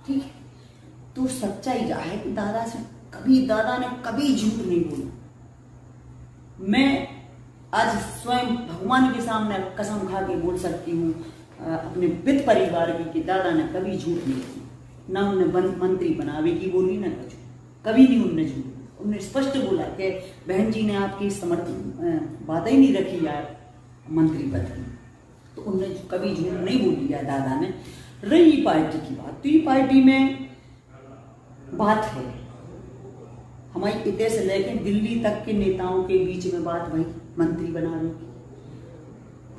ठीक है। तो सच्चाई यह है कि दादा ने कभी झूठ नहीं बोला। मैं आज स्वयं भगवान के सामने कसम खा के बोल सकती हूँ अपने वित्त परिवार की कि दादा ने कभी झूठ नहीं बोला। ना उन्हें मंत्री बनावे की बोली ना कुछ, कभी नहीं उनने झूठ बोला। उन्होंने स्पष्ट बोला कि बहन जी ने आपकी समर्थन बात ही नहीं रखी यार मंत्री पद की, तो उन्होंने कभी झूठ नहीं बोली यार दादा ने। रही पार्टी की बात, तो ये पार्टी में बात है हमारी इतने से लेकर दिल्ली तक के नेताओं के बीच में बात भाई मंत्री बनाने की।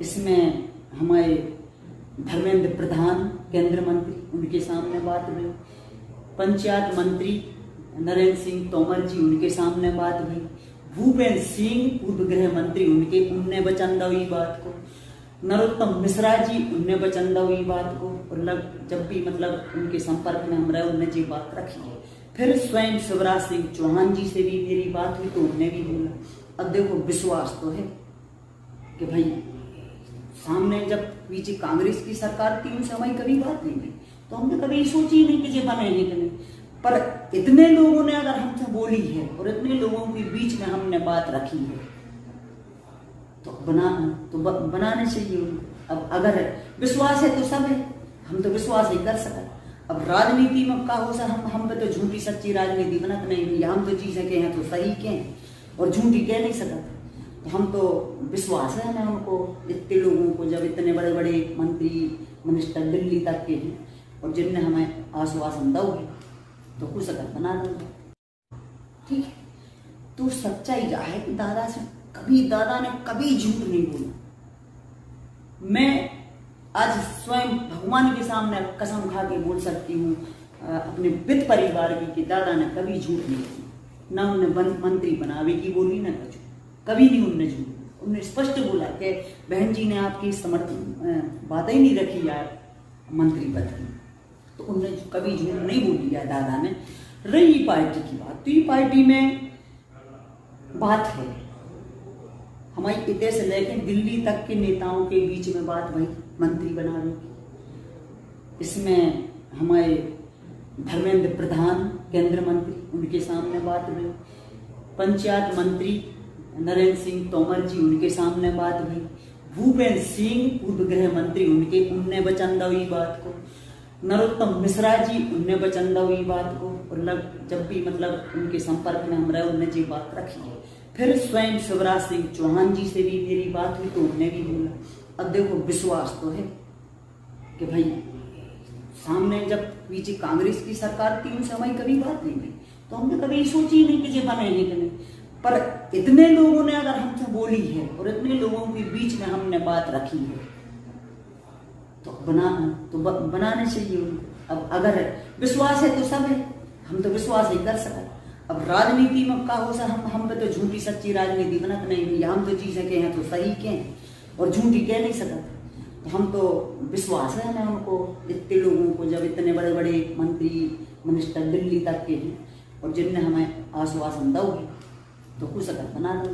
इसमें हमारे धर्मेंद्र प्रधान केंद्र मंत्री, उनके सामने बात हुई। पंचायत मंत्री नरेंद्र सिंह तोमर जी, उनके सामने बात हुई। भूपेंद्र सिंह पूर्व गृह मंत्री, उनने वचन हुई बात को। नरोत्तम मिश्रा जी, उनने वचन हुई बात को। और जब भी मतलब उनके संपर्क में हम रहे उनने जी बात रखी है। फिर स्वयं शिवराज सिंह चौहान जी से भी मेरी बात हुई तो उनने भी बोला। अब देखो विश्वास तो है कि भाई सामने जब पीछे कांग्रेस की सरकार थी उनसे हमारी कभी बात नहीं हुई, तो हमने कभी सोची नहीं कि ये बनेगी कि नहीं। पर इतने लोगों ने अगर हमसे बोली है और इतने लोगों के बीच में हमने बात रखी है तो बनाने चाहिए। अब अगर विश्वास है तो सब है, हम तो विश्वास ही कर सकते। अब राजनीति में का हो सा हम पे तो झूठी सच्ची राजनीति बनत नहीं, हम तो जी सके हैं तो सही कहें और झूठी कह नहीं सकते। तो हम तो विश्वास है हमें उनको, इतने लोगों को, जब इतने बड़े बड़े मंत्री मिनिस्टर दिल्ली तक के हैं और जिनने हमें आश्वासन दोगे तो कुछ अगर बना दोगे। ठीक है। तो सच्चाई यह है कि दादा ने कभी झूठ नहीं बोला। मैं आज स्वयं भगवान के सामने कसम खा के बोल सकती हूँ अपने वित्त परिवार की कि दादा ने कभी झूठ नहीं बोला। ना उन्हें मंत्री बनावे की बोली ना कुछ, कभी नहीं उनने झूठ बोला। उन्होंने स्पष्ट बोला कि बहन जी ने आपकी समर्थन बात ही नहीं रखी यार मंत्री पद की, तो उन्होंने कभी झूठ नहीं बोली यार दादा ने। रही पार्टी की बात, तो ये पार्टी में बात है हमारी इतने से लेकर दिल्ली तक के नेताओं के बीच में बात भाई मंत्री बनाने की। इसमें हमारे धर्मेंद्र प्रधान केंद्र मंत्री, उनके सामने बात हुई। पंचायत मंत्री नरेंद्र सिंह तोमर जी, उनके सामने बात हुई। भूपेंद्र सिंह पूर्व गृह मंत्री, उनने वचन हुई बात को। नरोत्तम मिश्रा जी, उनने वचन हुई बात को। और जब भी मतलब उनके संपर्क में हम रहे उनने जी बात रखी है। फिर स्वयं शिवराज सिंह चौहान जी से भी मेरी बात हुई तो उनने भी बोला। अब देखो विश्वास तो है कि भाई सामने जब पीछे कांग्रेस की सरकार थी उनसे हमारी कभी बात नहीं हुई, तो हमने कभी सोची नहीं कि ये बनेगी कि नहीं। पर इतने लोगों ने अगर हमसे बोली है और इतने लोगों के बीच में हमने बात रखी है तो बनाने चाहिए। अब अगर विश्वास है तो सब है, हम तो विश्वास ही कर सकते। अब राजनीति में का हो सा हम पे तो झूठी सच्ची राजनीति बनत नहीं, हम तो जी सके हैं तो सही कहें और झूठी कह नहीं सकते। तो हम तो विश्वास है हमें उनको, इतने लोगों को, जब इतने बड़े बड़े मंत्री मिनिस्टर दिल्ली तक के हैं और जिनने हमें आश्वासन दोगे तो कुछ अगर बना दोगे।